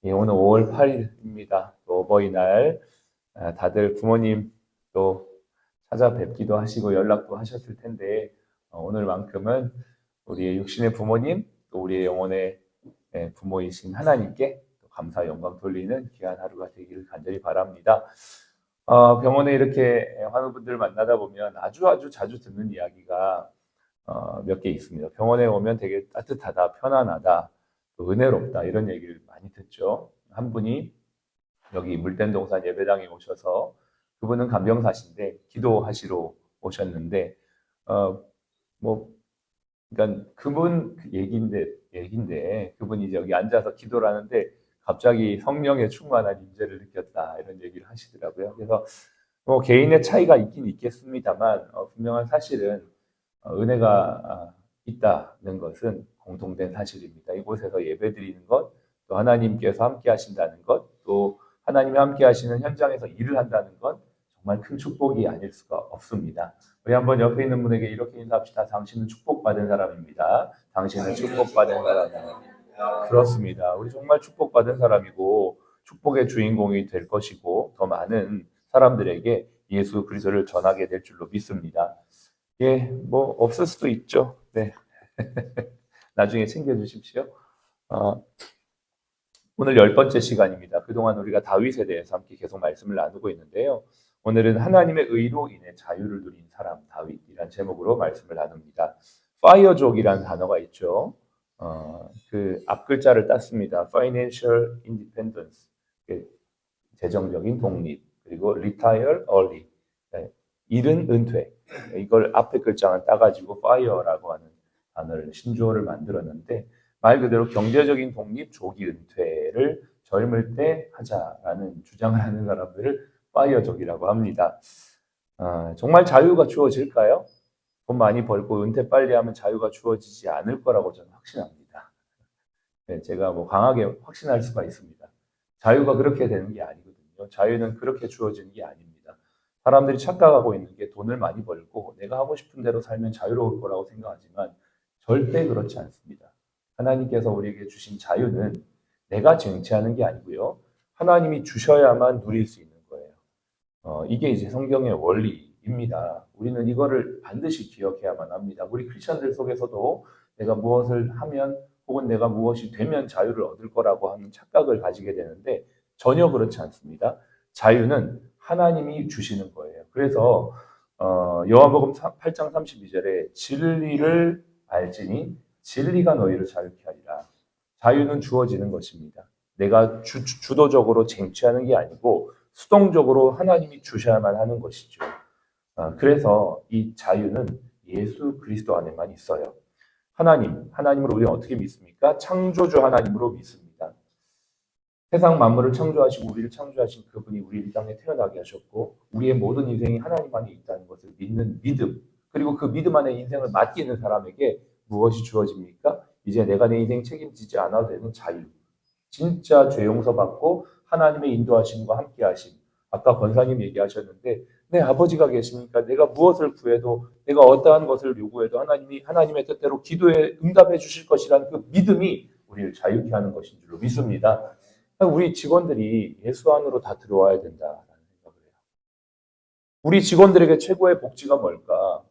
예, 오늘 5월 8일입니다. 또 어버이날. 다들 부모님 또 찾아뵙기도 하시고 연락도 하셨을 텐데, 오늘만큼은 우리의 육신의 부모님, 또 우리의 영혼의 부모이신 하나님께 또 감사 영광 돌리는 귀한 하루가 되기를 간절히 바랍니다. 병원에 이렇게 환우분들 만나다 보면 아주 자주 듣는 이야기가 몇 개 있습니다. 병원에 오면 되게 따뜻하다, 편안하다, 또 은혜롭다 이런 얘기를 많이 듣죠. 한 분이 여기 물된 동산 예배당에 오셔서 그분은 간병사신데 기도하시러 오셨는데 어 뭐 그러니까 그분 얘긴데 그분이 이제 여기 앉아서 기도를 하는데 갑자기 성령의 충만한 임재를 느꼈다 이런 얘기를 하시더라고요. 그래서 뭐 개인의 차이가 있긴 있겠습니다만 분명한 사실은 은혜가 있다는 것은 공통된 사실입니다. 이곳에서 예배드리는 것, 또 하나님께서 함께 하신다는 것, 또 하나님이 함께 하시는 현장에서 일을 한다는 것, 정말 큰 축복이 아닐 수가 없습니다. 우리 한번 옆에 있는 분에게 이렇게 인사합시다. 당신은 축복받은 사람입니다. 당신은 축복받은 사람입니다. 그렇습니다. 우리 정말 축복받은 사람이고 축복의 주인공이 될 것이고 더 많은 사람들에게 예수 그리스도를 전하게 될 줄로 믿습니다. 예, 뭐 없을 수도 있죠. 네, 나중에 챙겨주십시오. 어, 오늘 10번째 시간입니다. 그동안 우리가 다윗에 대해서 함께 계속 말씀을 나누고 있는데요. 오늘은 하나님의 의로 인해 자유를 누린 사람 다윗이란 제목으로 말씀을 나눕니다. 파이어족이라는 단어가 있죠. 그 앞글자를 땄습니다. Financial Independence, 재정적인 독립, 그리고 Retire Early, 이른 은퇴. 이걸 앞에 글자만 따가지고 Fire라고 하는 단어를 신조어를 만들었는데 말 그대로 경제적인 독립, 조기 은퇴를 젊을 때 하자라는 주장을 하는 사람들을 파이어족이라고 합니다. 정말 자유가 주어질까요? 돈 많이 벌고 은퇴 빨리 하면 자유가 주어지지 않을 거라고 저는 확신합니다. 네, 제가 뭐 강하게 확신할 수가 있습니다. 자유가 그렇게 되는 게 아니거든요. 자유는 그렇게 주어지는 게 아닙니다. 사람들이 착각하고 있는 게 돈을 많이 벌고 내가 하고 싶은 대로 살면 자유로울 거라고 생각하지만 절대 그렇지 않습니다. 하나님께서 우리에게 주신 자유는 내가 쟁취하는 게 아니고요. 하나님이 주셔야만 누릴 수 있는 거예요. 이게 이제 성경의 원리입니다. 우리는 이거를 반드시 기억해야만 합니다. 우리 크리스천들 속에서도 내가 무엇을 하면 혹은 내가 무엇이 되면 자유를 얻을 거라고 하는 착각을 가지게 되는데 전혀 그렇지 않습니다. 자유는 하나님이 주시는 거예요. 그래서 요한복음 8장 32절에 진리를 알지니 진리가 너희를 자유케 하리라. 자유는 주어지는 것입니다. 내가 주도적으로 쟁취하는 게 아니고 수동적으로 하나님이 주셔야만 하는 것이죠. 그래서 이 자유는 예수 그리스도 안에만 있어요. 하나님을 우리는 어떻게 믿습니까? 창조주 하나님으로 믿습니다. 세상 만물을 창조하시고 우리를 창조하신 그분이 우리 이 땅에 태어나게 하셨고 우리의 모든 인생이 하나님 안에 있다는 것을 믿는 믿음, 그리고 그 믿음 안에 인생을 맡기는 사람에게 무엇이 주어집니까? 이제 내가 내 인생 책임지지 않아도 되는 자유. 진짜 죄 용서받고 하나님의 인도하심과 함께하심. 아까 권사님 얘기하셨는데 내 아버지가 계시니까 내가 무엇을 구해도 내가 어떠한 것을 요구해도 하나님이 하나님의 뜻대로 기도에 응답해 주실 것이라는 그 믿음이 우리를 자유케 하는 것인 줄로 믿습니다. 우리 직원들이 예수 안으로 다 들어와야 된다라는 생각을 해요. 우리 직원들에게 최고의 복지가 뭘까?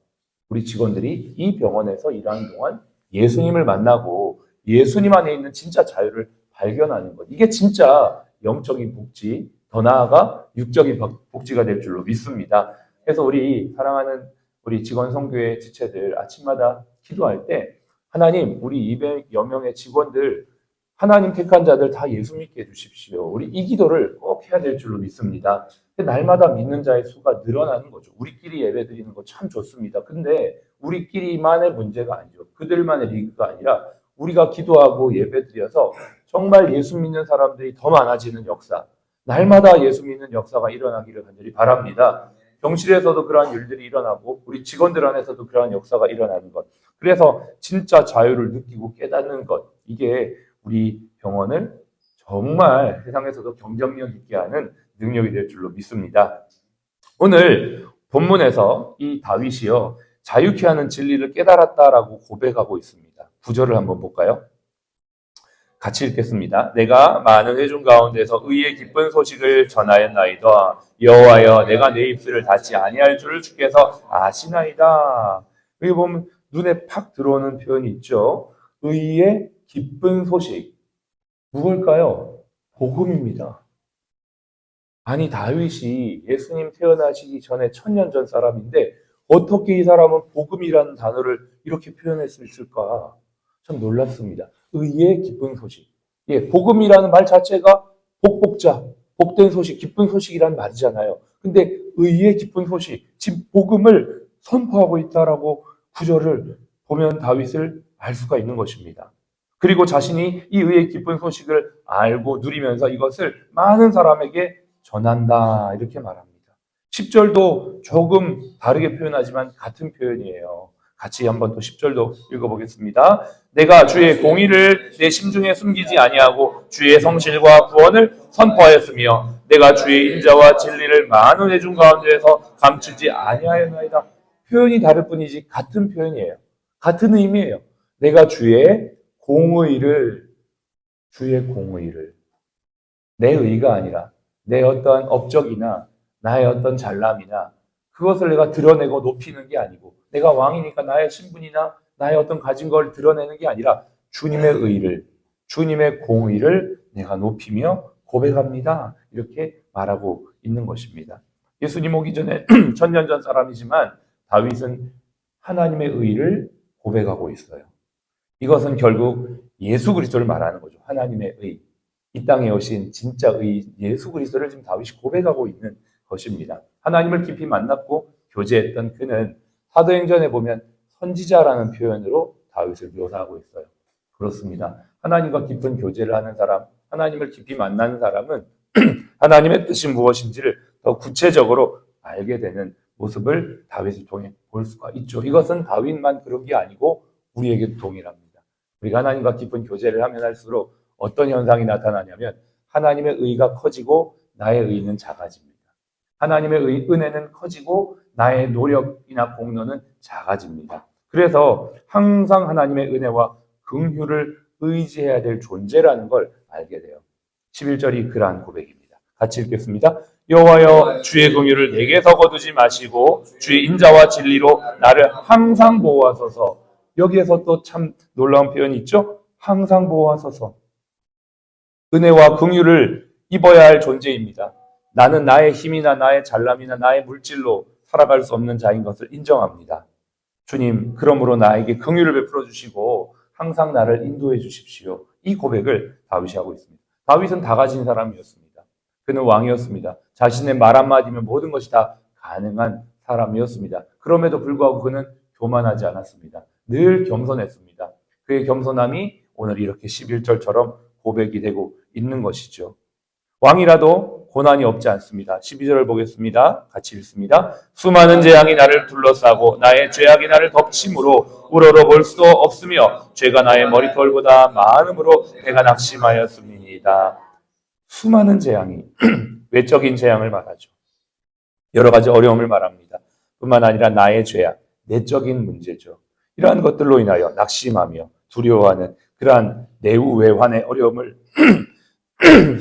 우리 직원들이 이 병원에서 일하는 동안 예수님을 만나고 예수님 안에 있는 진짜 자유를 발견하는 것. 이게 진짜 영적인 복지, 더 나아가 육적인 복지가 될 줄로 믿습니다. 그래서 우리 사랑하는 우리 직원 선교회 지체들 아침마다 기도할 때 하나님, 우리 200여 명의 직원들 하나님 택한 자들 다 예수 믿게 해주십시오. 우리 이 기도를 꼭 해야 될 줄로 믿습니다. 날마다 믿는 자의 수가 늘어나는 거죠. 우리끼리 예배 드리는 거 참 좋습니다. 근데 우리끼리만의 문제가 아니죠. 그들만의 리그가 아니라 우리가 기도하고 예배 드려서 정말 예수 믿는 사람들이 더 많아지는 역사, 날마다 예수 믿는 역사가 일어나기를 간절히 바랍니다. 병실에서도 그러한 일들이 일어나고 우리 직원들 안에서도 그러한 역사가 일어나는 것. 그래서 진짜 자유를 느끼고 깨닫는 것. 이게 우리 병원을 정말 세상에서도 경쟁력 있게 하는 능력이 될 줄로 믿습니다. 오늘 본문에서 이 다윗이요 자유케 하는 진리를 깨달았다라고 고백하고 있습니다. 구절을 한번 볼까요? 같이 읽겠습니다. 내가 많은 회중 가운데서 의의 기쁜 소식을 전하였나이다. 여호와여, 내가 내 입술을 닫지 아니할 줄을 주께서 아시나이다. 여기 보면 눈에 팍 들어오는 표현이 있죠. 의의 기쁜 소식. 누굴까요? 복음입니다. 아니, 다윗이 예수님 태어나시기 전에 1000년 전 사람인데 어떻게 이 사람은 복음이라는 단어를 이렇게 표현할 수 있을까? 참 놀랍습니다. 의의 기쁜 소식. 예, 복음이라는 말 자체가 복복자, 복된 소식, 기쁜 소식이라는 말이잖아요. 근데 의의 기쁜 소식, 지금 복음을 선포하고 있다라고 구절을 보면 다윗을 알 수가 있는 것입니다. 그리고 자신이 이 의의 기쁜 소식을 알고 누리면서 이것을 많은 사람에게 전한다, 이렇게 말합니다. 10절도 조금 다르게 표현하지만 같은 표현이에요. 같이 한번 또 10절도 읽어보겠습니다. 내가 주의 공의를 내 심중에 숨기지 아니하고 주의 성실과 구원을 선포하였으며 내가 주의 인자와 진리를 많은 회중 가운데에서 감추지 아니하였나이다. 표현이 다를 뿐이지 같은 표현이에요. 같은 의미예요. 내가 주의 공의를 내 의가 아니라 내 어떠한 업적이나 나의 어떤 잘남이나 그것을 내가 드러내고 높이는 게 아니고 내가 왕이니까 나의 신분이나 나의 어떤 가진 걸 드러내는 게 아니라 주님의 의를, 주님의 공의를 내가 높이며 고백합니다. 이렇게 말하고 있는 것입니다. 예수님 오기 전에 1000년 전 사람이지만 다윗은 하나님의 의를 고백하고 있어요. 이것은 결국 예수 그리스도를 말하는 거죠. 하나님의 의. 이 땅에 오신 진짜 의 예수 그리스도를 지금 다윗이 고백하고 있는 것입니다. 하나님을 깊이 만났고 교제했던 그는 사도행전에 보면 선지자라는 표현으로 다윗을 묘사하고 있어요. 그렇습니다. 하나님과 깊은 교제를 하는 사람, 하나님을 깊이 만나는 사람은 하나님의 뜻이 무엇인지를 더 구체적으로 알게 되는 모습을 다윗을 통해 볼 수가 있죠. 이것은 다윗만 그런 게 아니고 우리에게도 동일합니다. 우리가 하나님과 깊은 교제를 하면 할수록 어떤 현상이 나타나냐면 하나님의 의가 커지고 나의 의는 작아집니다. 하나님의 은혜는 커지고 나의 노력이나 공로는 작아집니다. 그래서 항상 하나님의 은혜와 긍휼을 의지해야 될 존재라는 걸 알게 돼요. 11절이 그러한 고백입니다. 같이 읽겠습니다. 여호와여, 주의 긍휼을 내게서 거두지 마시고 주의 인자와 진리로 나를 항상 보호하소서. 여기에서 또 참 놀라운 표현이 있죠? 항상 보호하소서. 은혜와 긍휼을 입어야 할 존재입니다. 나는 나의 힘이나 나의 잘남이나 나의 물질로 살아갈 수 없는 자인 것을 인정합니다. 주님, 그러므로 나에게 긍휼을 베풀어 주시고 항상 나를 인도해 주십시오. 이 고백을 다윗이 하고 있습니다. 다윗은 다 가진 사람이었습니다. 그는 왕이었습니다. 자신의 말 한마디면 모든 것이 다 가능한 사람이었습니다. 그럼에도 불구하고 그는 교만하지 않았습니다. 늘 겸손했습니다. 그의 겸손함이 오늘 이렇게 11절처럼 고백이 되고 있는 것이죠. 왕이라도 고난이 없지 않습니다. 12절을 보겠습니다. 같이 읽습니다. 수많은 재앙이 나를 둘러싸고 나의 죄악이 나를 덮침으로 우러러볼 수도 없으며 죄가 나의 머리털보다 많음으로 내가 낙심하였습니다. 수많은 재앙이 외적인 재앙을 말하죠. 여러 가지 어려움을 말합니다. 뿐만 아니라 나의 죄악, 내적인 문제죠. 이러한 것들로 인하여 낙심하며 두려워하는 그러한 내후외환의 어려움을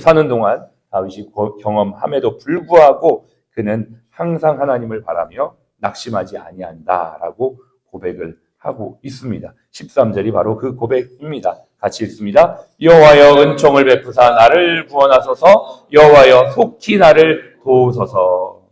사는 동안 다윗이 경험함에도 불구하고 그는 항상 하나님을 바라며 낙심하지 아니한다라고 고백을 하고 있습니다. 13절이 바로 그 고백입니다. 같이 읽습니다. 여호와여, 은총을 베푸사 나를 구원하소서. 여호와여, 속히 나를 도우소서.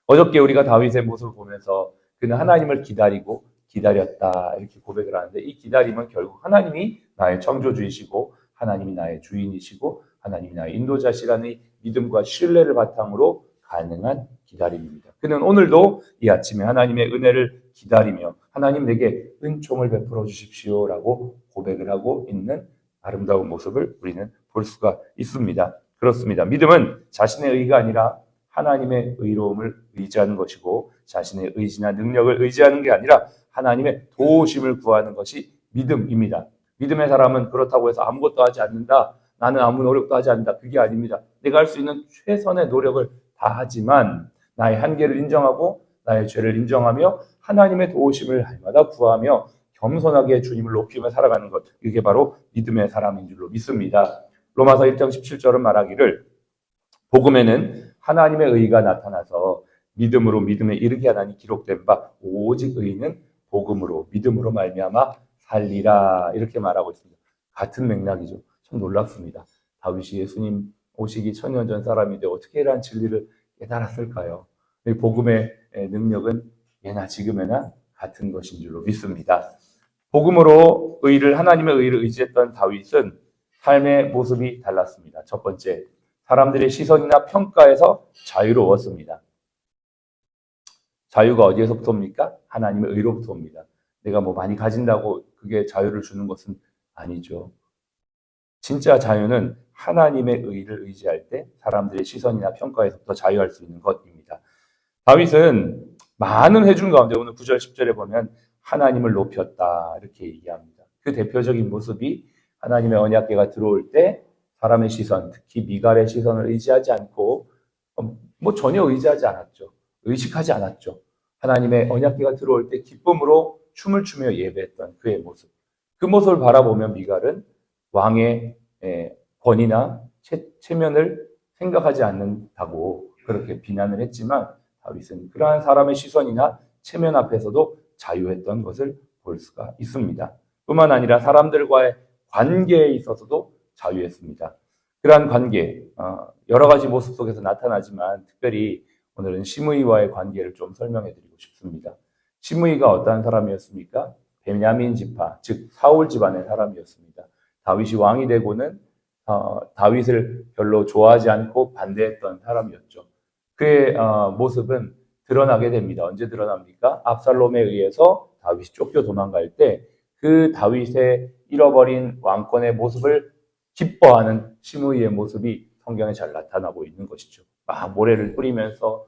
어저께 우리가 다윗의 모습을 보면서 그는 하나님을 기다리고 기다렸다 이렇게 고백을 하는데, 이 기다림은 결국 하나님이 나의 창조주이시고 하나님이 나의 주인이시고 하나님이 나의 인도자시라는 이 믿음과 신뢰를 바탕으로 가능한 기다림입니다. 그는 오늘도 이 아침에 하나님의 은혜를 기다리며 하나님 내게 은총을 베풀어 주십시오라고 고백을 하고 있는 아름다운 모습을 우리는 볼 수가 있습니다. 그렇습니다. 믿음은 자신의 의가 아니라 하나님의 의로움을 의지하는 것이고 자신의 의지나 능력을 의지하는 게 아니라 하나님의 도우심을 구하는 것이 믿음입니다. 믿음의 사람은 그렇다고 해서 아무것도 하지 않는다, 나는 아무 노력도 하지 않는다, 그게 아닙니다. 내가 할 수 있는 최선의 노력을 다하지만 나의 한계를 인정하고 나의 죄를 인정하며 하나님의 도우심을 날마다 구하며 겸손하게 주님을 높이며 살아가는 것, 이게 바로 믿음의 사람인 줄로 믿습니다. 로마서 1장 17절은 말하기를 복음에는 하나님의 의가 나타나서 믿음으로 믿음에 이르게 하나니 기록된 바 오직 의는 복음으로 믿음으로 말미암아 살리라, 이렇게 말하고 있습니다. 같은 맥락이죠. 참 놀랍습니다. 다윗이 예수님 오시기 1000년 전 사람인데 어떻게 이러한 진리를 깨달았을까요? 복음의 능력은 예나 지금에나 같은 것인 줄로 믿습니다. 복음으로 하나님의 의를 의지했던 다윗은 삶의 모습이 달랐습니다. 첫 번째, 사람들의 시선이나 평가에서 자유로웠습니다. 자유가 어디에서부터 옵니까? 하나님의 의로부터 옵니다. 내가 뭐 많이 가진다고 그게 자유를 주는 것은 아니죠. 진짜 자유는 하나님의 의를 의지할 때 사람들의 시선이나 평가에서부터 자유할 수 있는 것입니다. 다윗은 많은 회중 가운데 오늘 9절 10절에 보면 하나님을 높였다, 이렇게 얘기합니다. 그 대표적인 모습이 하나님의 언약궤가 들어올 때 사람의 시선, 특히 미갈의 시선을 의지하지 않고 전혀 의지하지 않았죠. 의식하지 않았죠. 하나님의 언약궤가 들어올 때 기쁨으로 춤을 추며 예배했던 그의 모습. 그 모습을 바라보면 미갈은 왕의 권위나 체면을 생각하지 않는다고 그렇게 비난을 했지만 다윗은 그러한 사람의 시선이나 체면 앞에서도 자유했던 것을 볼 수가 있습니다. 뿐만 아니라 사람들과의 관계에 있어서도 자유했습니다. 그러한 관계, 여러 가지 모습 속에서 나타나지만 특별히 오늘은 시므이와의 관계를 좀 설명해 드리고 싶습니다. 시므이가 어떠한 사람이었습니까? 베냐민 지파, 즉 사울 집안의 사람이었습니다. 다윗이 왕이 되고는 다윗을 별로 좋아하지 않고 반대했던 사람이었죠. 그의 모습은 드러나게 됩니다. 언제 드러납니까? 압살롬에 의해서 다윗이 쫓겨 도망갈 때 그 다윗의 잃어버린 왕권의 모습을 기뻐하는 시므이의 모습이 성경에 잘 나타나고 있는 것이죠. 막 모래를 뿌리면서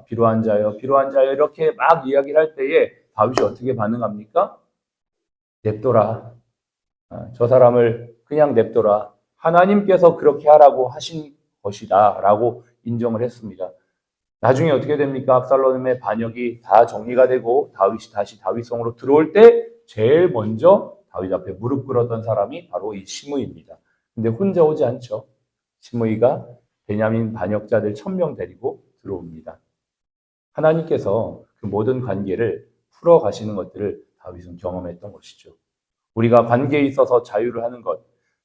비로한 자여, 비로한 자여 이렇게 막 이야기를 할 때에 다윗이 어떻게 반응합니까? 냅둬라. 저 사람을 그냥 냅둬라. 하나님께서 그렇게 하라고 하신 것이다 라고 인정을 했습니다. 나중에 어떻게 됩니까? 압살롬의 반역이 다 정리가 되고 다윗이 다시 다윗성으로 들어올 때 제일 먼저 다윗 앞에 무릎 꿇었던 사람이 바로 이 시므이입니다. 근데 혼자 오지 않죠. 시므이가 베냐민 반역자들 1000명 데리고 들어옵니다. 하나님께서 그 모든 관계를 풀어가시는 것들을 다윗은 경험했던 것이죠. 우리가 관계에 있어서 자유를 하는 것,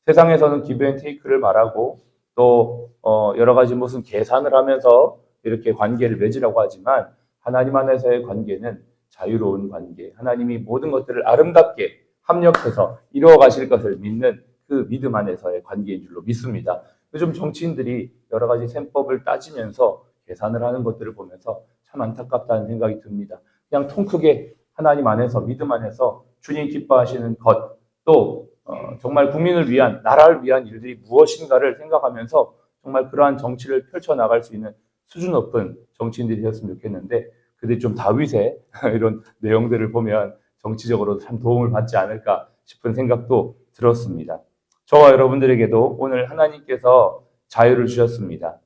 세상에서는 기브 앤 테이크를 말하고 또 여러 가지 무슨 계산을 하면서 이렇게 관계를 맺으라고 하지만 하나님 안에서의 관계는 자유로운 관계, 하나님이 모든 것들을 아름답게 합력해서 이루어 가실 것을 믿는 그 믿음 안에서의 관계인 줄로 믿습니다. 요즘 정치인들이 여러 가지 셈법을 따지면서 계산을 하는 것들을 보면서 참 안타깝다는 생각이 듭니다. 그냥 통 크게 하나님 안에서, 믿음 안에서 주님 기뻐하시는 것, 또 정말 국민을 위한, 나라를 위한 일들이 무엇인가를 생각하면서 정말 그러한 정치를 펼쳐나갈 수 있는 수준 높은 정치인들이 되었으면 좋겠는데 그들이 좀 다윗의 이런 내용들을 보면 정치적으로 참 도움을 받지 않을까 싶은 생각도 들었습니다. 저와 여러분들에게도 오늘 하나님께서 자유를 주셨습니다.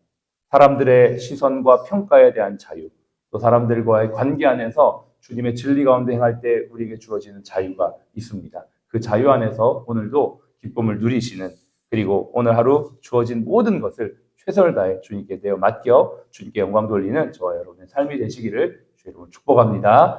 사람들의 시선과 평가에 대한 자유, 또 사람들과의 관계 안에서 주님의 진리 가운데 행할 때 우리에게 주어지는 자유가 있습니다. 그 자유 안에서 오늘도 기쁨을 누리시는, 그리고 오늘 하루 주어진 모든 것을 최선을 다해 주님께 내어 맡겨 주님께 영광 돌리는 저와 여러분의 삶이 되시기를 주의 이름으로 축복합니다.